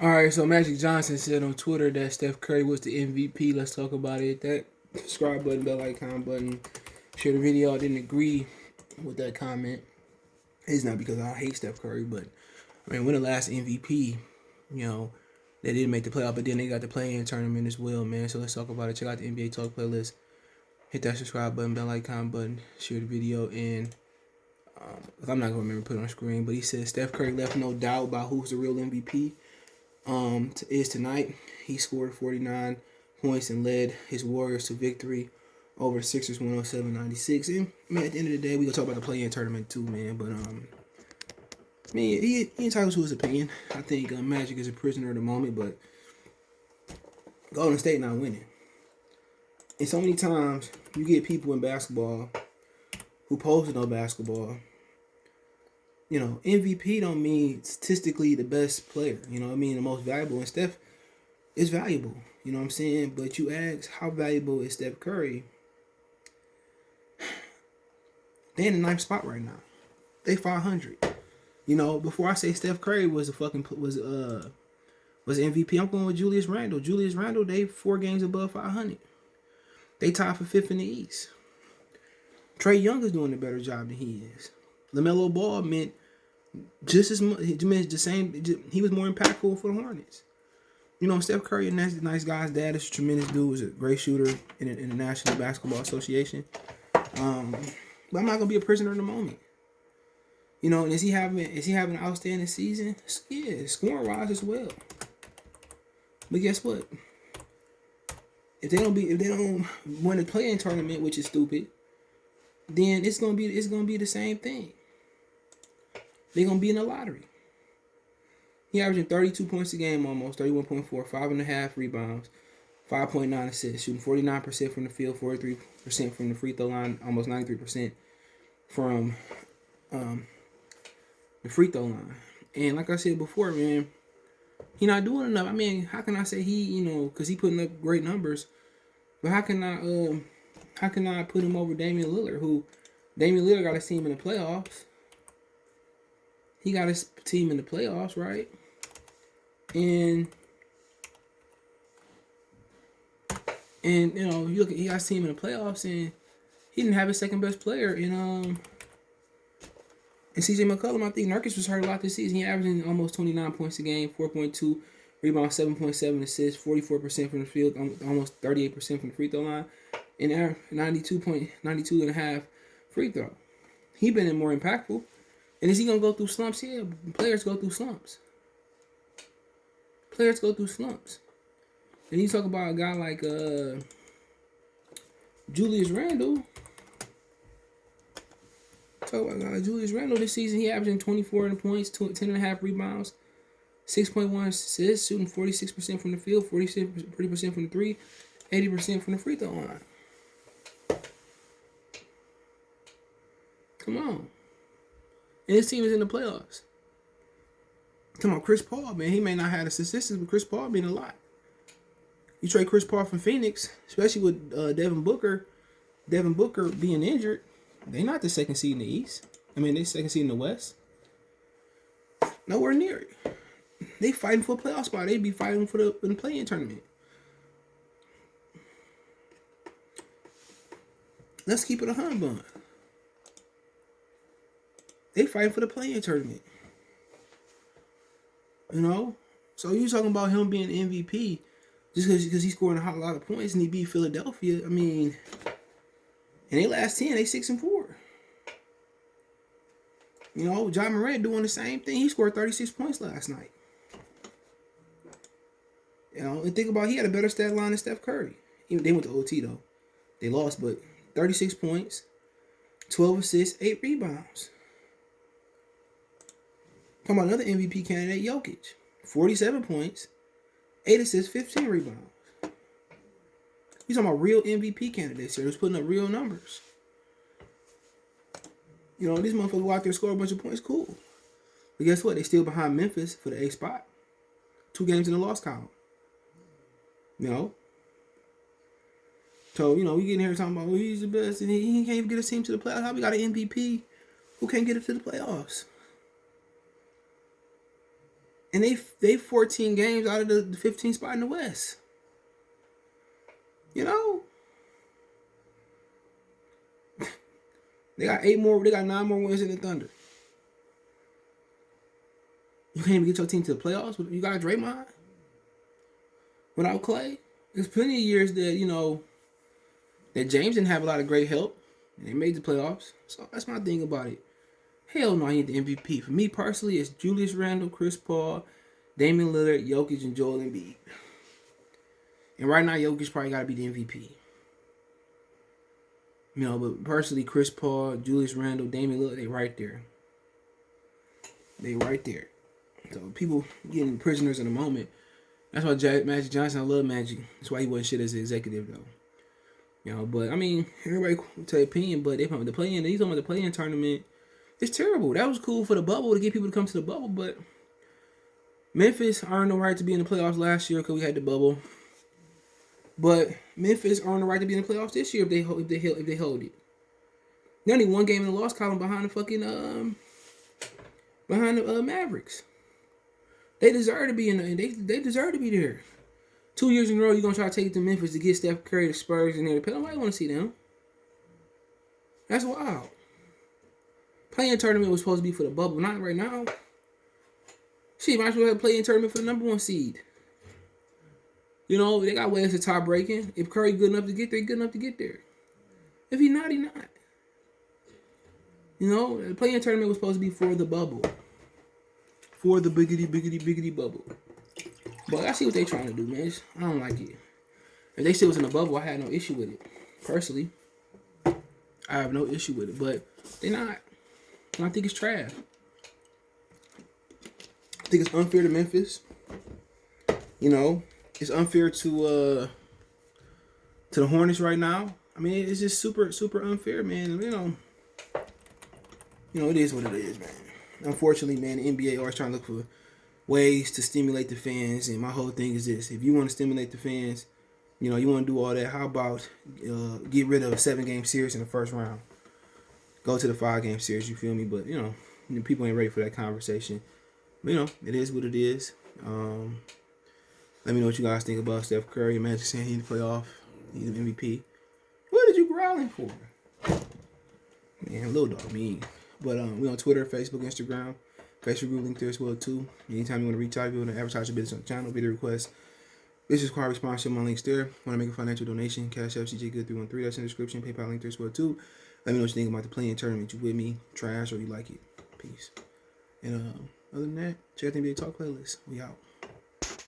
All right, so Magic Johnson said on Twitter that Steph Curry was the MVP. Let's talk about it. That subscribe button, bell icon button, share the video. I didn't agree with that comment. It's not because I hate Steph Curry, but I mean, when the last MVP, they didn't make the playoff, but then they got the play-in tournament as well, man. So let's talk about it. Check out the NBA Talk playlist. Hit that subscribe button, bell icon button, share the video, and I'm not gonna remember to put it on screen, but he said Steph Curry left no doubt about who's the real MVP. Is tonight. He scored 49 points and led his Warriors to victory over Sixers 107-96. And man, at the end of the day, we gonna talk about the play-in tournament too, man. But he entitled to his opinion. I think Magic is a prisoner of the moment, but Golden State not winning. And so many times you get people in basketball who pose to no basketball. MVP don't mean statistically the best player. The most valuable. And Steph is valuable. You know what I'm saying? But you ask, how valuable is Steph Curry? They in the ninth spot right now. They 500. Before I say Steph Curry was MVP, I'm going with Julius Randle. Julius Randle, they 4 games above 500. They tied for 5th in the East. Trae Young is doing a better job than he is. LaMelo Ball meant just as much. It meant the same. He was more impactful for the Hornets. Steph Curry, a nice guy's dad, is a tremendous dude. Is a great shooter in the National Basketball Association. But I'm not gonna be a prisoner in the moment. And is he having an outstanding season? Yeah, scoring wise as well. But guess what? If they don't win the play-in tournament, which is stupid, then it's gonna be the same thing. They're gonna be in the lottery. He averaging 32 points a game, almost 31.4, 5.5 rebounds, 5.9 assists, shooting 49% from the field, 43% from the free throw line, almost 93% from the free throw line. And like I said before, man, he not doing enough. I mean, how can I say he, because he putting up great numbers, but how can I put him over Damian Lillard, Damian Lillard got his team in the playoffs. He got his team in the playoffs, right? And you look at, he got his team in the playoffs, and he didn't have his second best player in CJ McCollum. I think Nurkic was hurt a lot this season. He averaging almost 29 points a game, 4.2 rebounds, 7.7 assists, 44% from the field, almost 38% from the free throw line, and 92.5 free throw. He been more impactful. And is he gonna go through slumps? Yeah, players go through slumps. And you talk about a guy like Julius Randle. Julius Randle this season, he averaging 24 points, 10.5 rebounds, 6.1 assists, shooting 46% from the field, 40% from the 3, 80% from the free throw line. Come on. And his team is in the playoffs. Come on, Chris Paul, man. He may not have the statistics, but Chris Paul mean a lot. You trade Chris Paul from Phoenix, especially with Devin Booker being injured. They not the second seed in the East. I mean, they second seed in the West. Nowhere near it. They fighting for a playoff spot. They be fighting for the play-in tournament. Let's keep it 100. They fighting for the play-in tournament. So you talking about him being MVP just because he's scoring a lot of points and he beat Philadelphia. I mean, in their last 10, they 6-4. John Morant doing the same thing. He scored 36 points last night. And think about it, he had a better stat line than Steph Curry. They went to OT though. They lost, but 36 points, 12 assists, 8 rebounds. Come on, another MVP candidate, Jokic. 47 points, 8 assists, 15 rebounds. He's talking about real MVP candidates here who's putting up real numbers. These motherfuckers go out there and score a bunch of points, cool. But guess what? They still behind Memphis for the 8th spot. 2 games in the loss column. So, we getting here talking about, he's the best, and he can't even get his team to the playoffs. How we got an MVP who can't get it to the playoffs? And they 14 games out of the 15 spot in the West. You know? They got 9 more wins than the Thunder. You can't even get your team to the playoffs. You got Draymond without Clay. There's plenty of years that, that James didn't have a lot of great help. And they made the playoffs. So that's my thing about it. Hell no, I need the MVP. For me personally, it's Julius Randle, Chris Paul, Damian Lillard, Jokic, and Joel Embiid. And right now, Jokic probably got to be the MVP. But personally, Chris Paul, Julius Randle, Damian Lillard, they right there. They right there. So people getting prisoners in the moment. That's why Magic Johnson, I love Magic. That's why he wasn't shit as an executive, though. But I mean, everybody will tell their opinion, but he's talking about the play-in tournament. It's terrible. That was cool for the bubble to get people to come to the bubble, but Memphis earned the right to be in the playoffs last year because we had the bubble. But Memphis earned the right to be in the playoffs this year if they hold it. They only one game in the loss column behind the fucking Mavericks. They deserve to be in they deserve to be there. 2 years in a row, you're gonna try to take it to Memphis to get Steph Curry, the Spurs, in there. Nobody want to see them. That's wild. Play-in tournament was supposed to be for the bubble, not right now. Shit, might as well have a play-in tournament for the number 1 seed. They got ways to tie breaking. If Curry good enough to get there, good enough to get there. If he not, he not. The play-in tournament was supposed to be for the bubble. For the biggity bubble. But I see what they trying to do, man. I don't like it. If they still was in the bubble, I had no issue with it. Personally, I have no issue with it. But they not. And I think it's trash. I think it's unfair to Memphis. It's unfair to the Hornets right now. I mean, it's just super, super unfair, man. It is what it is, man. Unfortunately, man, the NBA always trying to look for ways to stimulate the fans. And my whole thing is this. If you want to stimulate the fans, you want to do all that, how about get rid of a 7-game series in the first round? Go to the 5-game series, you feel me? But, people ain't ready for that conversation. But, it is what it is. Let me know what you guys think about Steph Curry. Magic saying he in the playoff. He's an MVP. What did you growling for? Man, little dog mean. But we on Twitter, Facebook, Instagram. Facebook group link there as well, too. Anytime you want to reach out, if you want to advertise your business on the channel, video requests, business card response, my links there. Want to make a financial donation, Cash App, CJ Good 313. That's in the description. PayPal link there as well, too. Let me know what you think about the play-in tournament. You with me, trash, or you like it. Peace. And other than that, check out the NBA Talk playlist. We out.